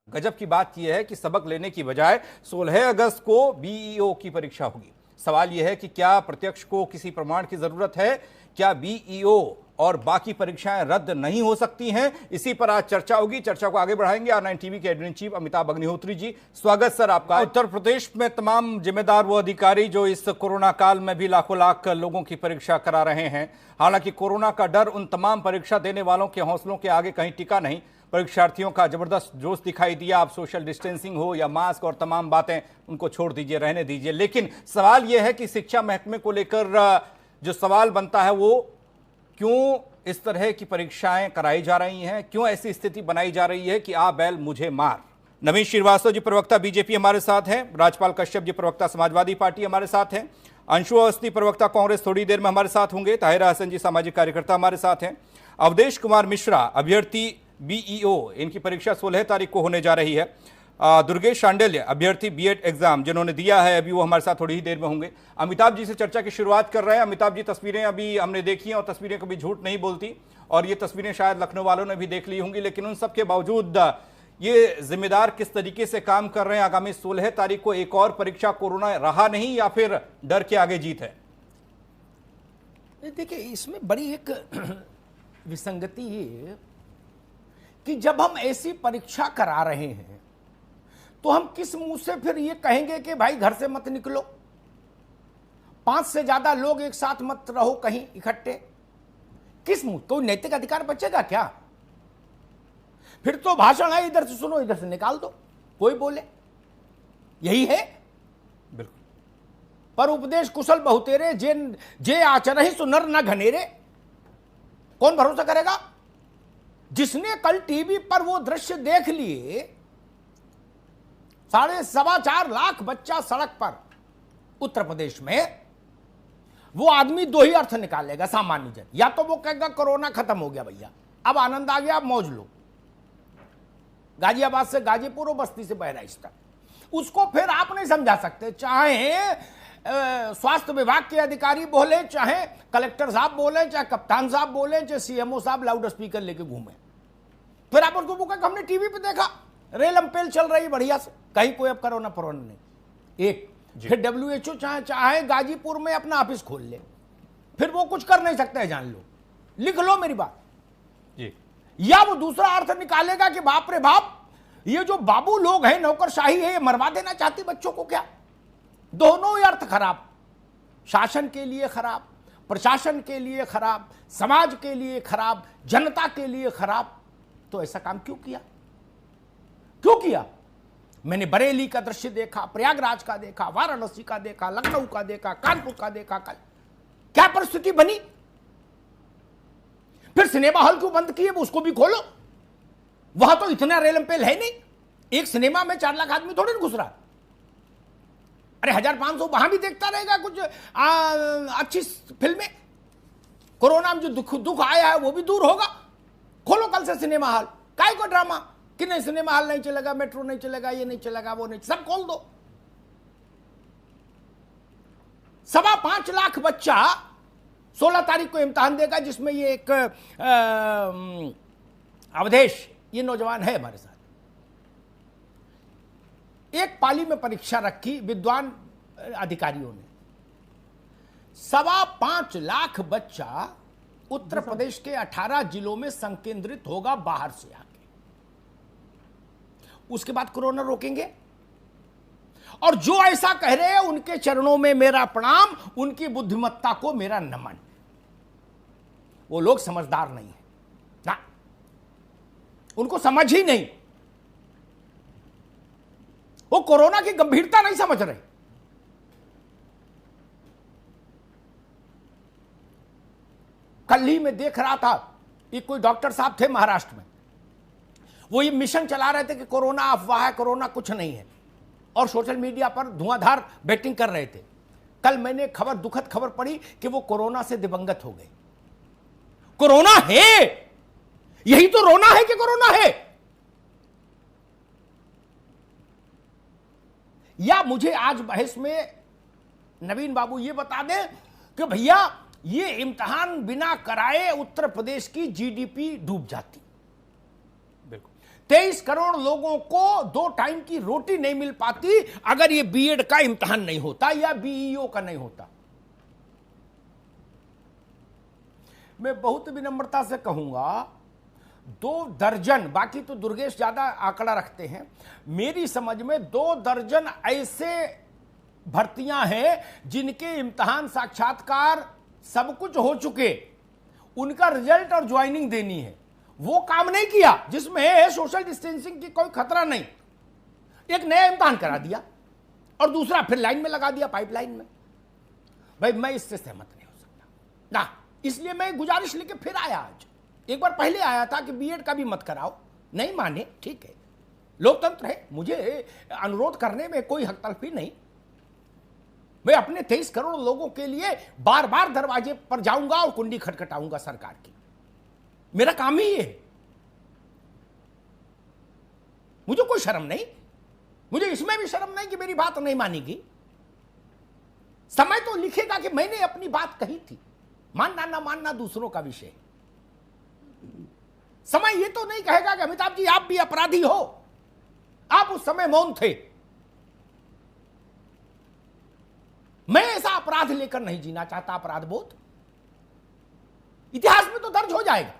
गजब की बात यह है कि सबक लेने की बजाय 16 अगस्त को बीईओ की परीक्षा होगी। सवाल यह है कि क्या प्रत्यक्ष को किसी प्रमाण की जरूरत है? क्या बीईओ और बाकी परीक्षाएं रद्द नहीं हो सकती हैं? इसी पर आज चर्चा होगी। चर्चा को आगे बढ़ाएंगे R9 टीवी के editor in chief Amitabh Agnihotri ji. स्वागत सर आपका। उत्तर प्रदेश में तमाम जिम्मेदार वो अधिकारी जो इस कोरोना काल में भी लाखों लाख लोगों की परीक्षा करा रहे हैं। हालांकि कोरोना का डर उन तमाम परीक्षा देने वालों के हौसलों के आगे कहीं टिका नहीं। परीक्षार्थियों का जबरदस्त जोश दिखाई दिया। आप सोशल डिस्टेंसिंग हो या मास्क और तमाम बातें उनको छोड़ दीजिए, रहने दीजिए। लेकिन सवाल यह है कि शिक्षा महकमे को लेकर जो सवाल बनता है वो क्यों इस तरह की परीक्षाएं कराई जा रही हैं, क्यों ऐसी स्थिति बनाई जा रही है कि आ बैल मुझे मार। नवीन श्रीवास्तव जी प्रवक्ता बीजेपी हमारे साथ हैं, राजपाल कश्यप जी प्रवक्ता समाजवादी पार्टी हमारे साथ हैं, अंशु अवस्थी प्रवक्ता कांग्रेस थोड़ी देर में हमारे साथ होंगे, ताहिरा हसन जी सामाजिक कार्यकर्ता हमारे साथ हैं, अवधेश कुमार मिश्रा अभ्यर्थी बीईओ, इनकी परीक्षा 16 तारीख को होने जा रही है, दुर्गेश शांडिल्य अभ्यर्थी बीएड एग्जाम जिन्होंने दिया है अभी, वो हमारे साथ थोड़ी ही देर में होंगे। अमिताभ जी से चर्चा की शुरुआत कर रहे हैं। अमिताभ जी, तस्वीरें अभी हमने देखी हैं और तस्वीरें कभी झूठ नहीं बोलती, और ये तस्वीरें शायद लखनऊ वालों ने भी देख ली होंगी, लेकिन उन सब के बावजूद ये जिम्मेदार किस तरीके से काम कर रहे हैं? आगामी 16 तारीख को एक और परीक्षा, कोरोना रहा नहीं या फिर डर के आगे जीत है? देखिए, इसमें बड़ी एक विसंगति है कि जब हम ऐसी परीक्षा करा रहे हैं तो हम किस मुंह से फिर ये कहेंगे कि भाई घर से मत निकलो, 5 से ज्यादा लोग एक साथ मत रहो कहीं इकट्ठे? किस मुंह? कोई नैतिक अधिकार बचेगा क्या? फिर तो भाषण है, इधर से सुनो इधर से निकाल दो, कोई बोले, यही है। बिल्कुल। पर उपदेश कुशल बहुतेरे जे आचरहि सुनर न घनेरे। कौन भरोसा करेगा? जिसने कल टीवी पर वो दृश्य देख लिए, 4.25 लाख बच्चा सड़क पर उत्तर प्रदेश में, वो आदमी दो ही अर्थ निकालेगा सामान्य जन। या तो वो कहेगा कोरोना खत्म हो गया भैया, अब आनंद आ गया, अब मौज लो, गाजियाबाद से गाजीपुर और बस्ती से बहराइच तक। उसको फिर आप नहीं समझा सकते, चाहे स्वास्थ्य विभाग के अधिकारी बोले, चाहे कलेक्टर साहब बोले, चाहे कप्तान साहब बोले, चाहे सीएमओ साहब लाउड स्पीकर लेके घूमे। फिर आप उनको बोलेंगे हमने टीवी पे देखा, रेल अम्पेल चल रही बढ़िया से, कहीं कोई अब कोरोना नहीं। एक फिर WHO चाहे गाजीपुर में अपना ऑफिस खोल ले, फिर वो कुछ कर नहीं सकता है, जान लो, लिख लो मेरी बात जी। या वो दूसरा अर्थ निकालेगा कि बाप रे बाप, ये जो बाबू लोग हैं, नौकरशाही है, ये मरवा देना चाहती बच्चों को क्या? दोनों ही अर्थ खराब, शासन के लिए खराब, प्रशासन के लिए खराब, समाज के लिए खराब, जनता के लिए खराब। तो ऐसा काम क्यों किया? क्यों किया? मैंने बरेली का दृश्य देखा, प्रयागराज का देखा, वाराणसी का देखा, लखनऊ का देखा, कानपुर का देखा। कल क्या परिस्थिति बनी? फिर सिनेमा हॉल क्यों बंद किए? उसको भी खोलो, वहां तो इतना रेल अम्पेल है नहीं, एक सिनेमा में 4 लाख आदमी थोड़ी घुस रहा। अरे 1500 वहां भी देखता रहेगा कुछ अच्छी फिल्में। कोरोना में जो दुख आया है वो भी दूर होगा। खोलो कल से सिनेमा हॉल, काय को ड्रामा कि नहीं सिनेमा हॉल नहीं चलेगा, मेट्रो नहीं चलेगा, ये नहीं चलेगा, वो नहीं, सब खोल दो। 5.25 लाख बच्चा 16 तारीख को इम्तिहान देगा, जिसमें ये एक अवधेश, ये नौजवान है हमारे साथ। एक पाली में परीक्षा रखी विद्वान अधिकारियों ने। 5.25 लाख बच्चा उत्तर प्रदेश के 18 जिलों में संकेंद्रित होगा बाहर से आके। उसके बाद कोरोना रोकेंगे? और जो ऐसा कह रहे हैं उनके चरणों में मेरा प्रणाम, उनकी बुद्धिमत्ता को मेरा नमन। वो लोग समझदार नहीं है ना, उनको समझ ही नहीं, वो कोरोना की गंभीरता नहीं समझ रहे। कल ही मैं देख रहा था, ये कोई डॉक्टर साहब थे महाराष्ट्र में, वो ये मिशन चला रहे थे कि कोरोना अफवाह है, कोरोना कुछ नहीं है, और सोशल मीडिया पर धुआंधार बैटिंग कर रहे थे। कल मैंने दुखद खबर पढ़ी कि वो कोरोना से दिवंगत हो गए। कोरोना है, यही तो रोना है कि कोरोना है। या मुझे आज बहस में नवीन बाबू ये बता दें कि भैया ये इम्तिहान बिना कराए उत्तर प्रदेश की जीडीपी डूब जाती। 23 करोड़ लोगों को 2 टाइम की रोटी नहीं मिल पाती अगर ये बीएड का इम्तिहान नहीं होता या बीईओ का नहीं होता। मैं बहुत विनम्रता से कहूंगा 2 दर्जन, बाकी तो दुर्गेश ज्यादा आंकड़ा रखते हैं, मेरी समझ में 2 दर्जन ऐसे भर्तियां हैं जिनके इम्तिहान साक्षात्कार सब कुछ हो चुके, उनका रिजल्ट और ज्वाइनिंग देनी है, वो काम नहीं किया जिसमें सोशल डिस्टेंसिंग की कोई खतरा नहीं। एक नया इम्तिहान करा दिया और दूसरा फिर लाइन में लगा दिया, पाइपलाइन में। भाई मैं इससे सहमत नहीं हो सकता ना, इसलिए मैं गुजारिश लेके फिर आया। आज एक बार पहले आया था कि बीएड का भी मत कराओ, नहीं माने, ठीक है, लोकतंत्र है, मुझे अनुरोध करने में कोई हक तलफी नहीं। मैं अपने 23 करोड़ लोगों के लिए बार बार दरवाजे पर जाऊंगा और कुंडी खटखटाऊंगा सरकार की, मेरा काम ही ये है। मुझे कोई शर्म नहीं, मुझे इसमें भी शर्म नहीं कि मेरी बात नहीं मानेगी। समय तो लिखेगा कि मैंने अपनी बात कही थी, मानना ना मानना दूसरों का विषय। समय ये तो नहीं कहेगा कि अमिताभ जी आप भी अपराधी हो, आप उस समय मौन थे। मैं ऐसा अपराध लेकर नहीं जीना चाहता, अपराध बोध इतिहास में तो दर्ज हो जाएगा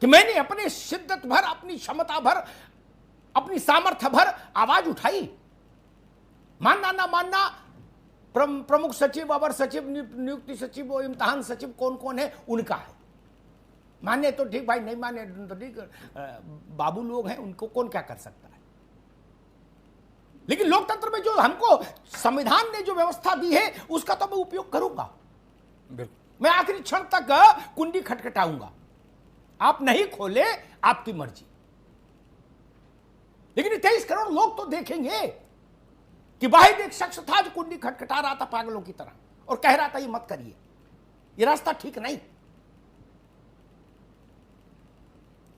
कि मैंने अपने शिद्दत भर, अपनी क्षमता भर, अपनी सामर्थ्य भर आवाज उठाई। मानना ना मानना, प्रमुख सचिव, अवर सचिव, नियुक्ति सचिव, वो इम्तिहान सचिव कौन कौन है उनका है, माने तो ठीक भाई, नहीं माने तो ठीक। बाबू लोग हैं, उनको कौन क्या कर सकता है। लेकिन लोकतंत्र में जो हमको संविधान ने जो व्यवस्था दी है उसका तो मैं उपयोग करूंगा। मैं आखिरी क्षण तक कुंडी खटखटाऊंगा, आप नहीं खोले आपकी मर्जी। लेकिन 23 करोड़ लोग तो देखेंगे कि वाहिद एक शख्स था जो कुंडी खटखटा रहा था पागलों की तरह और कह रहा था ये मत करिए, ये रास्ता ठीक नहीं।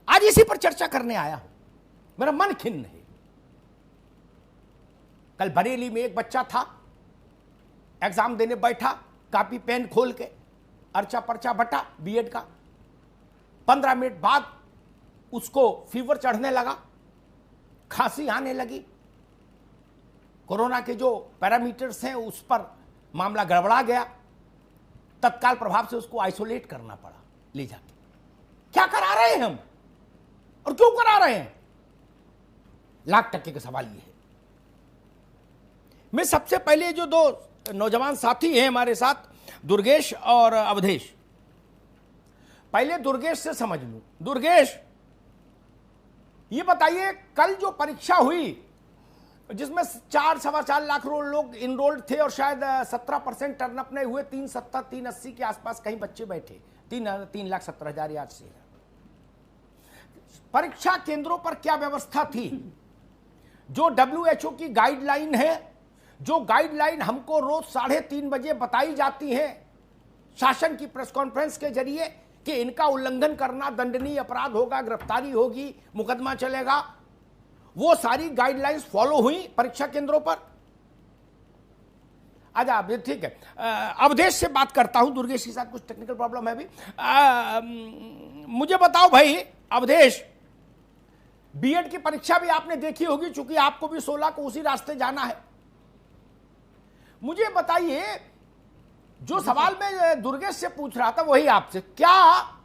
आज इसी पर चर्चा करने आया हूं, मेरा मन खिन्न है। कल बरेली में एक बच्चा था, एग्जाम देने बैठा, कॉपी पेन खोल के अर्चा पर्चा बटा बीएड का, 15 मिनट बाद उसको फीवर चढ़ने लगा, खांसी आने लगी, कोरोना के जो पैरामीटर्स हैं उस पर मामला गड़बड़ा गया, तत्काल प्रभाव से उसको आइसोलेट करना पड़ा ले जाके। क्या करा रहे हैं हम और क्यों करा रहे हैं, लाख टक्के का सवाल यह है। मैं सबसे पहले जो 2 नौजवान साथी हैं हमारे साथ, दुर्गेश और अवधेश, पहले दुर्गेश से समझ लूं। दुर्गेश, ये बताइए कल जो परीक्षा हुई जिसमें 4-4.25 लाख लोग इनरोल्ड थे और शायद 17% टर्नअप नहीं हुए, 370-380 के आसपास कहीं बच्चे बैठे, 3,17,000 याद से। परीक्षा केंद्रों पर क्या व्यवस्था थी? जो WHO की गाइडलाइन है, जो गाइडलाइन हमको रोज 3:30 बजे बताई जाती है शासन की प्रेस कॉन्फ्रेंस के जरिए कि इनका उल्लंघन करना दंडनीय अपराध होगा, गिरफ्तारी होगी, मुकदमा चलेगा, वो सारी गाइडलाइंस फॉलो हुई परीक्षा केंद्रों पर? अच्छा आप ठीक है, अवधेश से बात करता हूं, दुर्गेश के साथ कुछ टेक्निकल प्रॉब्लम है अभी। मुझे बताओ भाई अवधेश, बीएड की परीक्षा भी आपने देखी होगी, चूंकि आपको भी 16 को उसी रास्ते जाना है। मुझे बताइए, जो सवाल मैं दुर्गेश से पूछ रहा था वही आपसे, क्या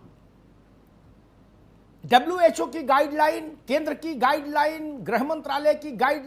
WHO की गाइडलाइन, केंद्र की गाइडलाइन, गृह मंत्रालय की गाइडलाइन